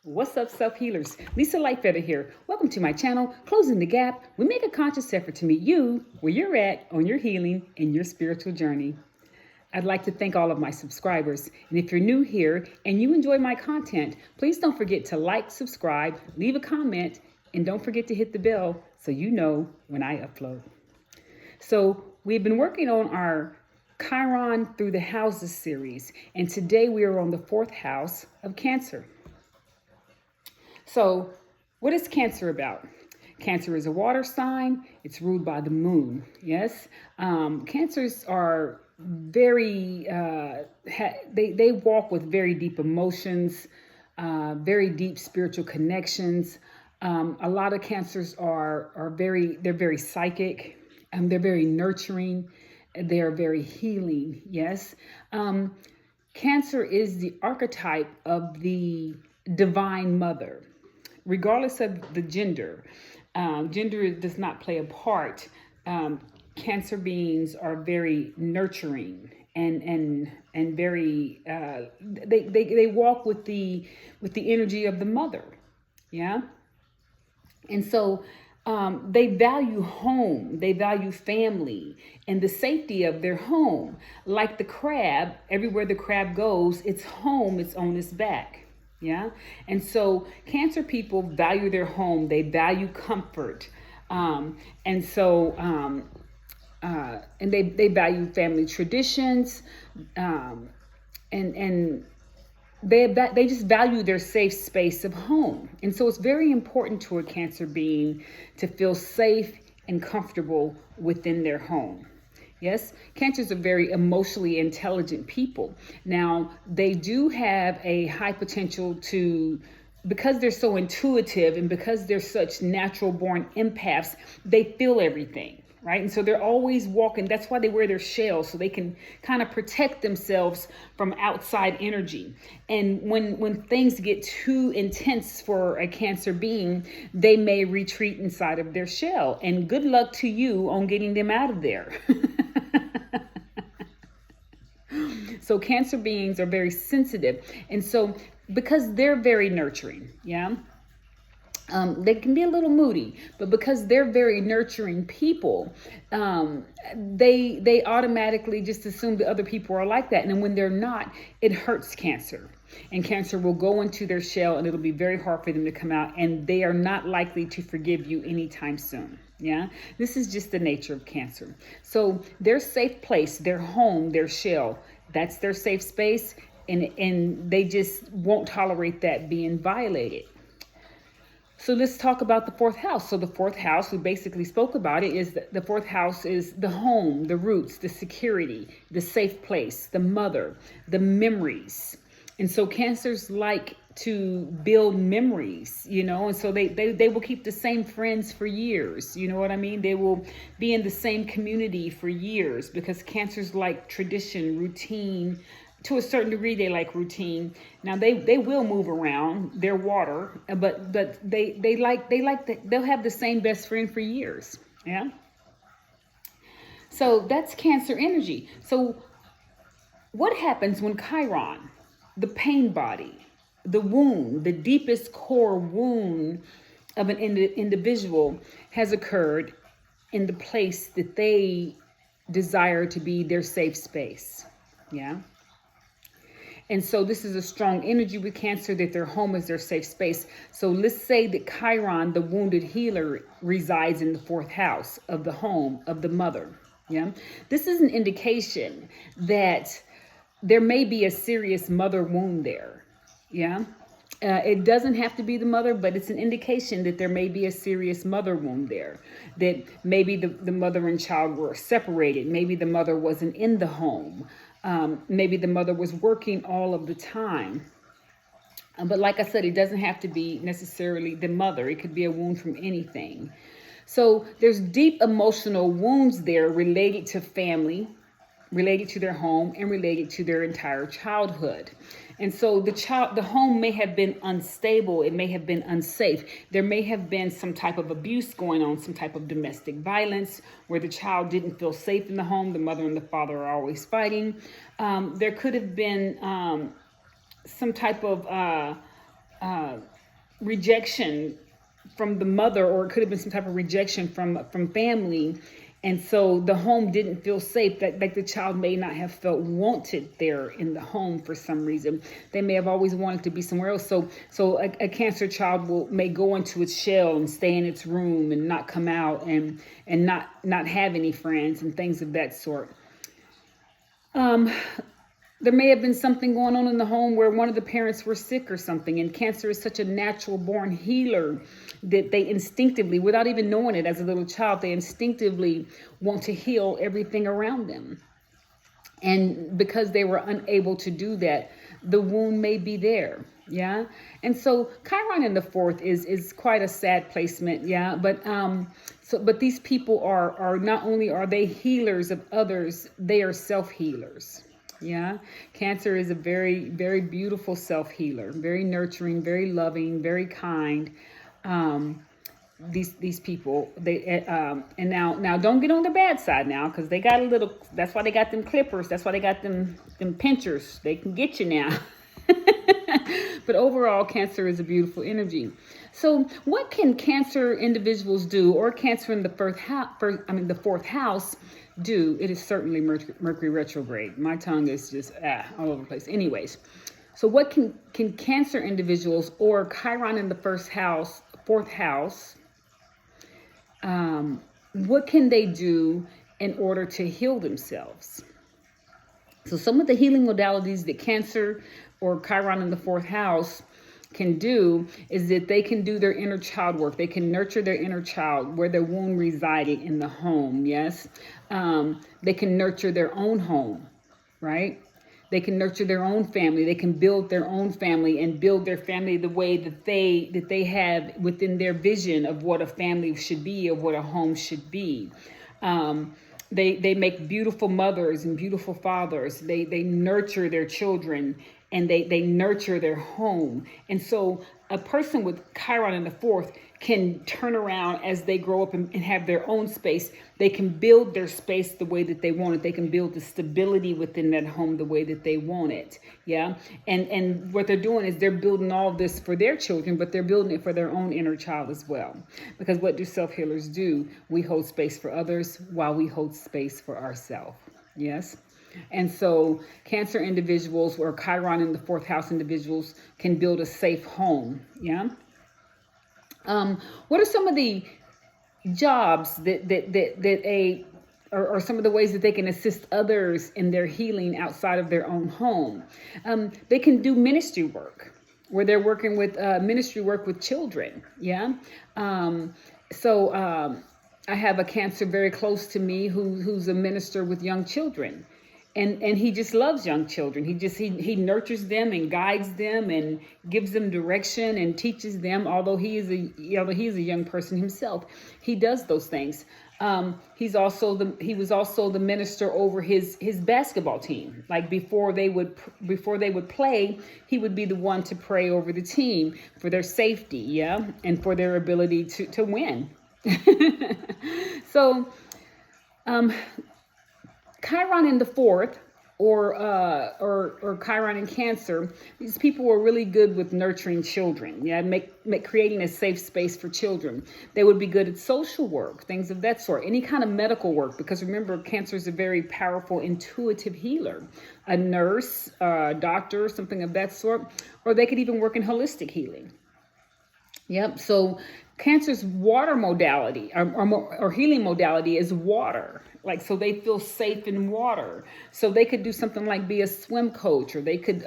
What's up, self-healers? Lisa Lightfeather here. Welcome to my channel, Closing the Gap. We make a conscious effort to meet you where you're at on your healing and your spiritual journey. I'd like to thank all of my subscribers. And if you're new here and you enjoy my content, please don't forget to like, subscribe, leave a comment, and don't forget to hit the bell so you know when I upload. So we've been working on our Chiron through the houses series, and today we are on the 4th house of Cancer. So what is Cancer about? Cancer is a water sign. It's ruled by the moon. Yes. Cancers are very, they walk with very deep emotions, very deep spiritual connections. A lot of Cancers they're very psychic. They're very nurturing. They're very healing. Yes. Cancer is the archetype of the divine mother. Regardless of the gender, gender does not play a part. Cancer beings are very nurturing and very they walk with the energy of the mother, yeah. And so they value home, they value family and the safety of their home. Like the crab, everywhere the crab goes, its home is on its back. Yeah. And so Cancer people value their home. They value comfort. And they value family traditions. And they just value their safe space of home. And so it's very important to a Cancer being to feel safe and comfortable within their home. Yes, Cancers are very emotionally intelligent people. Now, they do have a high potential because they're so intuitive and because they're such natural born empaths, they feel everything, right? And so they're always walking. That's why they wear their shell, so they can kind of protect themselves from outside energy. And when things get too intense for a Cancer being, they may retreat inside of their shell. And good luck to you on getting them out of there. So Cancer beings are very sensitive. And so because they're very nurturing, yeah, they can be a little moody, but because they're very nurturing people, they automatically just assume that other people are like that. And then when they're not, it hurts Cancer. And Cancer will go into their shell and it'll be very hard for them to come out. And they are not likely to forgive you anytime soon. Yeah, this is just the nature of Cancer. So their safe place, their home, their shell, that's their safe space. And they just won't tolerate that being violated. So let's talk about the 4th house. So the 4th house, we basically spoke about it, is the 4th house is the home, the roots, the security, the safe place, the mother, the memories. And so Cancers like to build memories, and so they will keep the same friends for years. You know what I mean? They will be in the same community for years because Cancers like tradition, routine. To a certain degree, they like routine. Now they will move around. They're water, but they'll have the same best friend for years. Yeah. So that's Cancer energy. So what happens when Chiron, the pain body, the wound, the deepest core wound of an individual has occurred in the place that they desire to be their safe space? Yeah. And so this is a strong energy with Cancer, that their home is their safe space. So let's say that Chiron, the wounded healer, resides in the 4th house of the home of the mother. Yeah. This is an indication that there may be a serious mother wound there. Yeah. It doesn't have to be the mother, but it's an indication that there may be a serious mother wound there, that maybe the mother and child were separated. Maybe the mother wasn't in the home. Maybe the mother was working all of the time. But like I said, it doesn't have to be necessarily the mother. It could be a wound from anything. So there's deep emotional wounds there related to family, related to their home, and related to their entire childhood. And so the home may have been unstable. It may have been unsafe. There may have been some type of abuse going on, some type of domestic violence where the child didn't feel safe in the home. The mother and the father are always fighting. There could have been some type of rejection from the mother, or it could have been some type of rejection from family, and so the home didn't feel safe. That like the child may not have felt wanted there in the home for some reason. They may have always wanted to be somewhere else. So a Cancer child may go into its shell and stay in its room and not come out, and not have any friends and things of that sort. There may have been something going on in the home where one of the parents were sick or something, and Cancer is such a natural born healer that they instinctively, without even knowing it as a little child, they instinctively want to heal everything around them. And because they were unable to do that, the wound may be there. Yeah. And so Chiron in the fourth is quite a sad placement. Yeah. But these people are not only are they healers of others, they are self-healers. Yeah. Cancer is a very, very beautiful self-healer, very nurturing, very loving, very kind. These people, they and now don't get on the bad side now, because they got a little, that's why they got them clippers, that's why they got them pinchers. They can get you now. But overall, Cancer is a beautiful energy. So what can Cancer individuals do, or Cancer in the the fourth house do? It is certainly Mercury retrograde. My tongue is just all over the place. Anyways, so what can Cancer individuals, or Chiron in the fourth house, what can they do in order to heal themselves? So some of the healing modalities that Cancer or Chiron in the fourth house can do is that they can do their inner child work. They can nurture their inner child where their wound resided in the home. Yes. They can nurture their own home, right? They can nurture their own family. They can build their own family and build their family the way that they have within their vision of what a family should be, of what a home should be. They make beautiful mothers and beautiful fathers. They nurture their children, and they nurture their home. And so a person with Chiron in the fourth can turn around as they grow up and have their own space. They can build their space the way that they want it. They can build the stability within that home the way that they want it. Yeah. And what they're doing is they're building all this for their children, but they're building it for their own inner child as well. Because what do self-healers do? We hold space for others while we hold space for ourselves. Yes. And so Cancer individuals, or Chiron in the fourth house individuals, can build a safe home. Yeah. What are some of the jobs or some of the ways that they can assist others in their healing outside of their own home? They can do ministry work, where they're working with ministry work with children. Yeah. I have a Cancer very close to me who's a minister with young children. And he just loves young children. He nurtures them and guides them and gives them direction and teaches them. Although he is a young person himself, he does those things. He was also the minister over his basketball team. Like before they would play, he would be the one to pray over the team for their safety, yeah, and for their ability to win. So, Chiron in the fourth, or Chiron in Cancer, these people were really good with nurturing children. Yeah, creating a safe space for children. They would be good at social work, things of that sort, any kind of medical work, because remember, Cancer is a very powerful, intuitive healer. A nurse, a doctor, something of that sort, or they could even work in holistic healing. Yep. So Cancer's water modality or healing modality is water. Like, so they feel safe in water. So they could do something like be a swim coach, or they could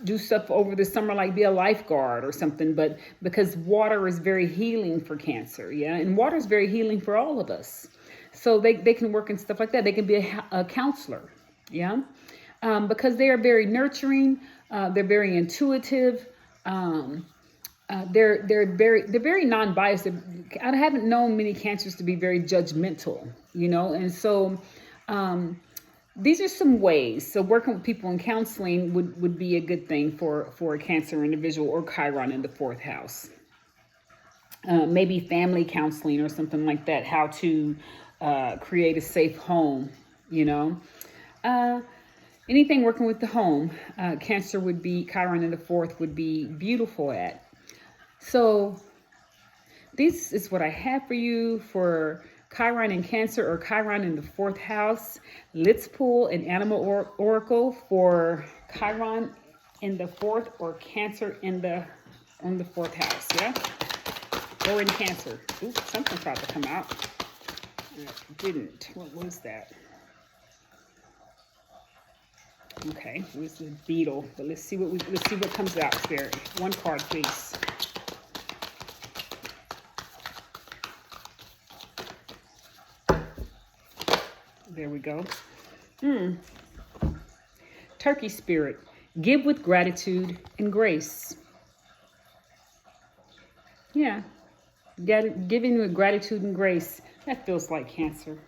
do stuff over the summer, like be a lifeguard or something. But because water is very healing for Cancer. Yeah. And water is very healing for all of us. So they can work in stuff like that. They can be a counselor. Yeah. Because they are very nurturing. They're very intuitive. They're very non-biased. I haven't known many Cancers to be very judgmental, and so these are some ways. So working with people in counseling would be a good thing for a Cancer individual, or Chiron in the fourth house. Maybe family counseling or something like that. How to create a safe home, Anything working with the home, Cancer would be, Chiron in the fourth would be beautiful at. So this is what I have for you for Chiron in Cancer or Chiron in the fourth house. Let's pull an animal oracle for Chiron in the fourth or Cancer in on the fourth house, yeah? Or in Cancer. Oops, something tried to come out. It didn't. What was that? Okay, it was the beetle. But let's see what comes out, Spirit. One card, please. There we go. Turkey Spirit. Give with gratitude and grace. Yeah. Giving with gratitude and grace. That feels like Cancer.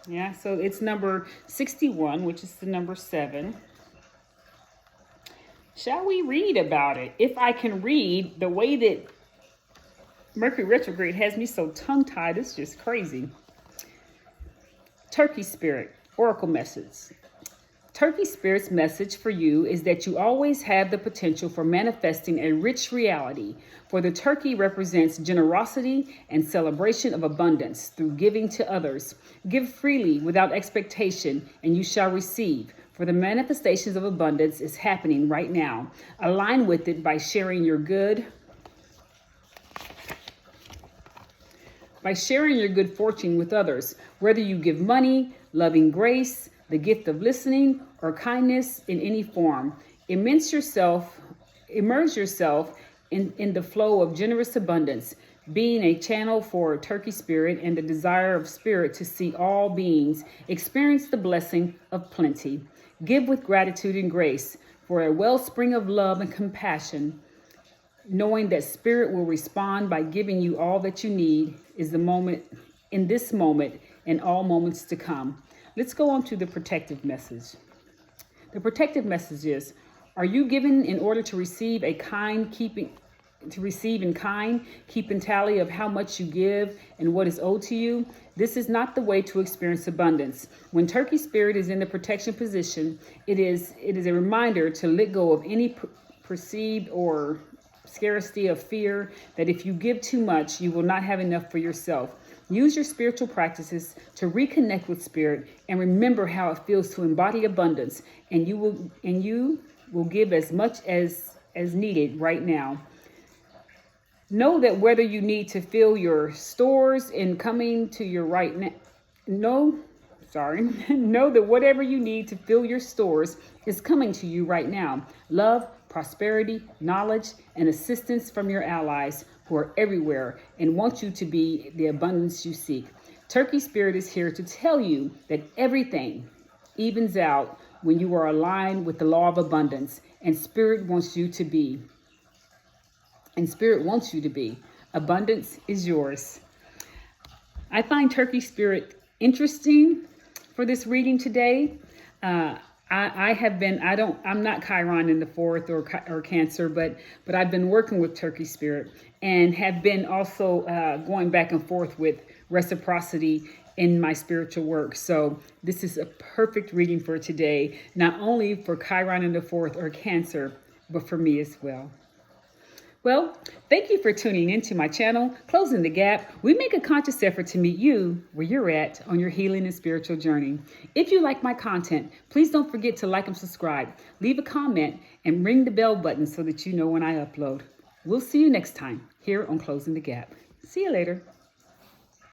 Yeah, so it's number 61, which is the number 7. Shall we read about it? If I can read, the way that Mercury retrograde has me so tongue-tied, it's just crazy. Turkey Spirit, Oracle Message. Turkey Spirit's message for you is that you always have the potential for manifesting a rich reality, for the turkey represents generosity and celebration of abundance through giving to others. Give freely without expectation, and you shall receive, for the manifestations of abundance is happening right now. Align with it by sharing your good fortune with others, whether you give money, loving grace, the gift of listening, or kindness in any form. Immerse yourself in the flow of generous abundance, being a channel for Turkey Spirit and the desire of Spirit to see all beings experience the blessing of plenty. Give with gratitude and grace for a wellspring of love and compassion, knowing that Spirit will respond by giving you all that you need is the moment, in this moment, and all moments to come. Let's go on to the protective message. The protective message is, are you giving in order to receive in kind, keeping tally of how much you give and what is owed to you? This is not the way to experience abundance. When Turkey Spirit is in the protection position, it is a reminder to let go of any perceived or scarcity of fear that if you give too much, you will not have enough for yourself. Use your spiritual practices to reconnect with Spirit and remember how it feels to embody abundance, and you will give as much as needed right now. Know that whether you need to fill your stores and coming to your right now, know that whatever you need to fill your stores is coming to you right now. Love, prosperity, knowledge, and assistance from your allies who are everywhere and want you to be the abundance you seek. Turkey Spirit is here to tell you that everything evens out when you are aligned with the law of abundance, and Spirit wants you to be. Abundance is yours. I find Turkey Spirit interesting for this reading today. I'm not Chiron in the fourth or Cancer, but I've been working with Turkey Spirit and have been also going back and forth with reciprocity in my spiritual work. So this is a perfect reading for today, not only for Chiron in the fourth or Cancer, but for me as well. Well, thank you for tuning into my channel, Closing the Gap. We make a conscious effort to meet you where you're at on your healing and spiritual journey. If you like my content, please don't forget to like and subscribe, leave a comment, and ring the bell button so that you know when I upload. We'll see you next time here on Closing the Gap. See you later.